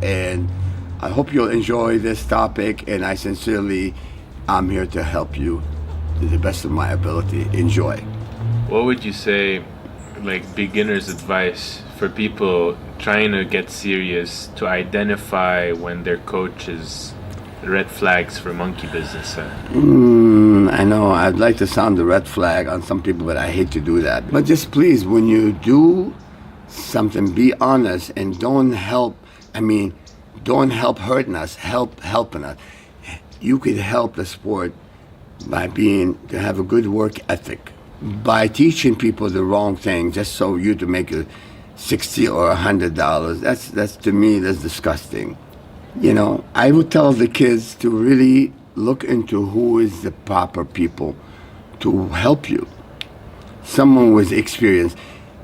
and I hope you'll enjoy this topic, and I'm here to help you to the best of my ability. Enjoy. What would you say, like beginner's advice for people trying to get serious to identify when their coach is red flags for monkey business? I know I'd like to sound the red flag on some people, but I hate to do that. But just please, when you do something, be honest and don't help hurting us, helping us. You could help the sport by to have a good work ethic, by teaching people the wrong thing just so you to make a $60 or $100. That's to me, that's disgusting. You know, I would tell the kids to really look into who is the proper people to help you. Someone with experience.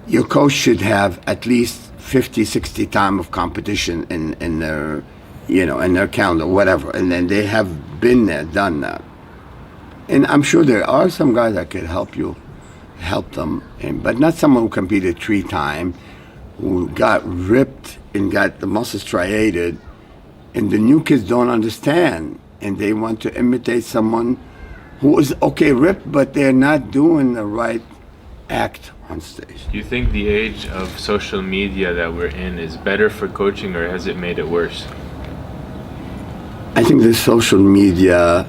Your coach should have at least 50, 60 time of competition in their, in their calendar, whatever. And then they have been there, done that. And I'm sure there are some guys that could help them, but not someone who competed 3 times, who got ripped and got the muscles striated. And the new kids don't understand, and they want to imitate someone who is ripped, but they're not doing the right act on stage. Do you think the age of social media that we're in is better for coaching, or has it made it worse? I think the social media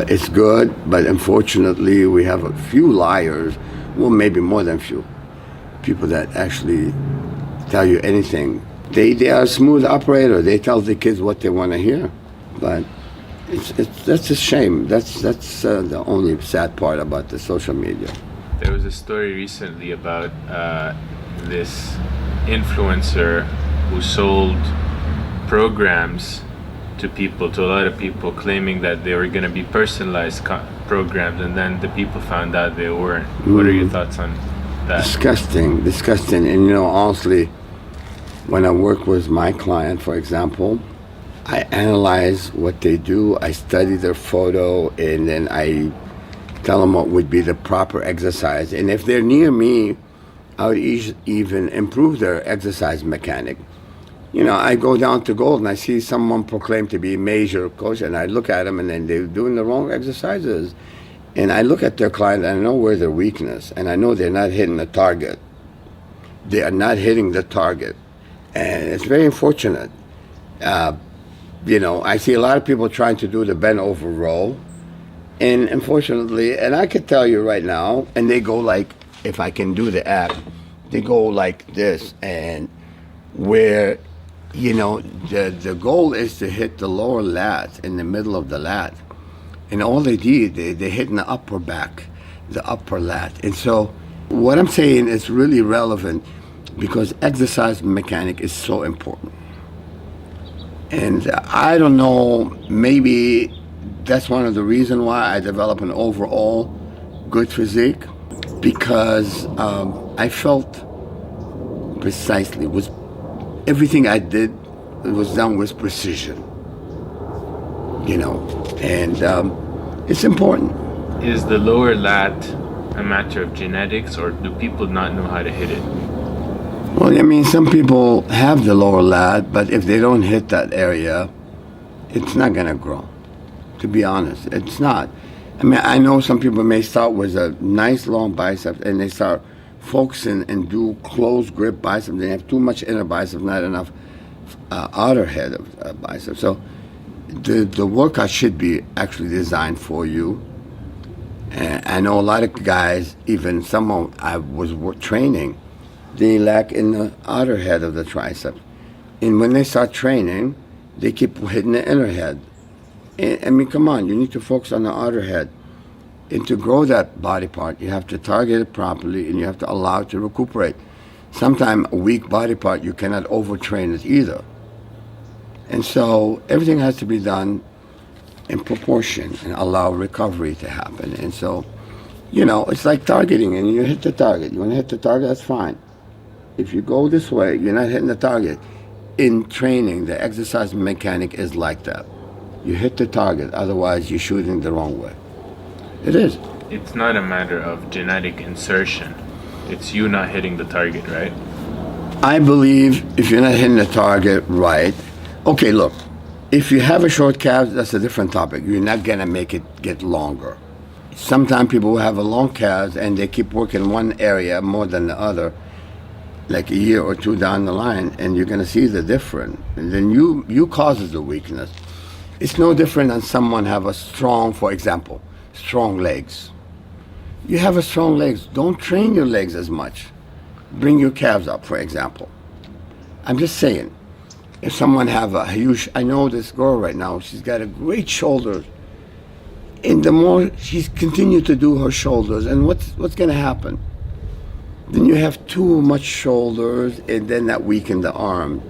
is good, but unfortunately we have a few liars, well, maybe more than few, people that actually tell you anything. They are a smooth operator. They tell the kids what they want to hear, but that's a shame. That's the only sad part about the social media. There was a story recently about this influencer who sold programs to a lot of people, claiming that they were going to be personalized programs, and then the people found out they weren't. What are your thoughts on that? Disgusting. And honestly, when I work with my client, for example, I analyze what they do, I study their photo, and then I tell them what would be the proper exercise. And if they're near me, I would even improve their exercise mechanic. I go down to Gold and I see someone proclaimed to be a major coach, and I look at them and then they're doing the wrong exercises. And I look at their client and I know where their weakness, and I know they're not hitting the target. They are not hitting the target. And it's very unfortunate. I see a lot of people trying to do the bend over row, and unfortunately, and I could tell you right now, and they go like, if I can do the act, they go like this, and where, the goal is to hit the lower lat in the middle of the lat. And all they did, they hit in the upper back, the upper lat. And so what I'm saying is really relevant, because exercise mechanic is so important. And I don't know, maybe that's one of the reasons why I developed an overall good physique, because I felt precisely, everything I did was done with precision, and it's important. Is the lower lat a matter of genetics, or do people not know how to hit it? Well, some people have the lower lat, but if they don't hit that area, it's not going to grow. To be honest, it's not. I know some people may start with a nice long bicep, and they start focusing and do close grip biceps. They have too much inner bicep, not enough outer head of bicep. So the workout should be actually designed for you. And I know a lot of guys, even someone I was training, they lack in the outer head of the tricep. And when they start training, they keep hitting the inner head. Come on, you need to focus on the outer head. And to grow that body part, you have to target it properly, and you have to allow it to recuperate. Sometimes a weak body part, you cannot overtrain it either. And so everything has to be done in proportion and allow recovery to happen. And so, it's like targeting, and you hit the target. You want to hit the target, that's fine. If you go this way, you're not hitting the target. In training, the exercise mechanic is like that. You hit the target, otherwise you're shooting the wrong way. It is. It's not a matter of genetic insertion. It's you not hitting the target, right? I believe if you're not hitting the target right, okay, look, if you have a short calf, that's a different topic. You're not gonna make it get longer. Sometimes people will have a long calves and they keep working one area more than the other, like a year or two down the line, and you're gonna see the difference. And then you causes the weakness. It's no different than someone have a strong, for example, strong legs. You have a strong legs, don't train your legs as much. Bring your calves up, for example. I'm just saying, if someone have a huge, I know this girl right now, she's got a great shoulders. And the more she's continued to do her shoulders, and what's gonna happen? Then you have too much shoulders, and then that weaken the arm,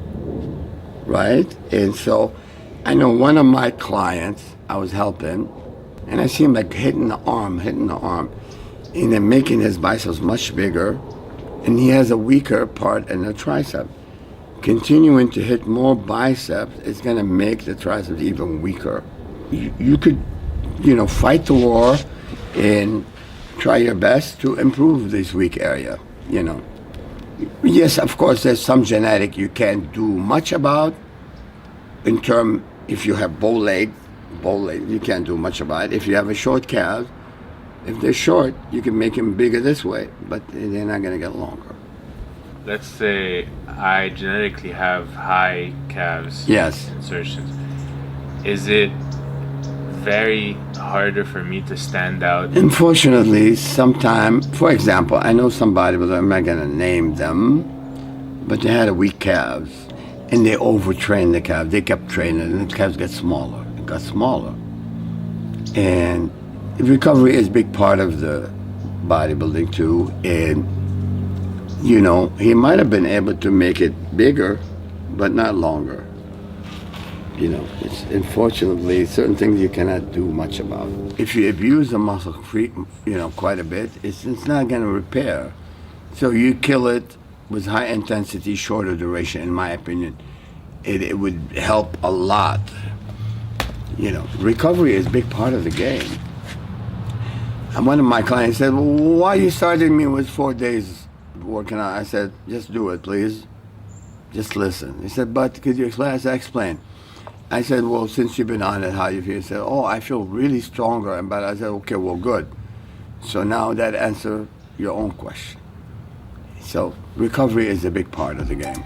right? And so, I know one of my clients, I was helping, and I see him like hitting the arm, and then making his biceps much bigger, and he has a weaker part in the tricep. Continuing to hit more biceps is going to make the triceps even weaker. You could, fight the war and try your best to improve this weak area, Yes, of course, there's some genetic you can't do much about. In term, if you have bow leg, you can't do much about it. If you have a short calf, if they're short, you can make them bigger this way, but they're not going to get longer. Let's say I genetically have high calves. Yes. Insertions. Is it very harder for me to stand out? Unfortunately, sometimes, for example, I know somebody, but I'm not going to name them, but they had a weak calves, and they overtrained the calves. They kept training, and the calves got smaller. It got smaller. And recovery is a big part of the bodybuilding too, and he might have been able to make it bigger, but not longer. It's unfortunately certain things you cannot do much about. If you abuse the muscle quite a bit, it's not going to repair. So you kill it with high intensity, shorter duration, in my opinion. It would help a lot. Recovery is a big part of the game. And one of my clients said, well, why you started me with 4 days working out? I said, just do it, please. Just listen. He said, but could you explain? I said, explain. I said, well, since you've been on it, how you feel? He said, oh, I feel really stronger. But I said, okay, well, good. So now that answers your own question. So recovery is a big part of the game.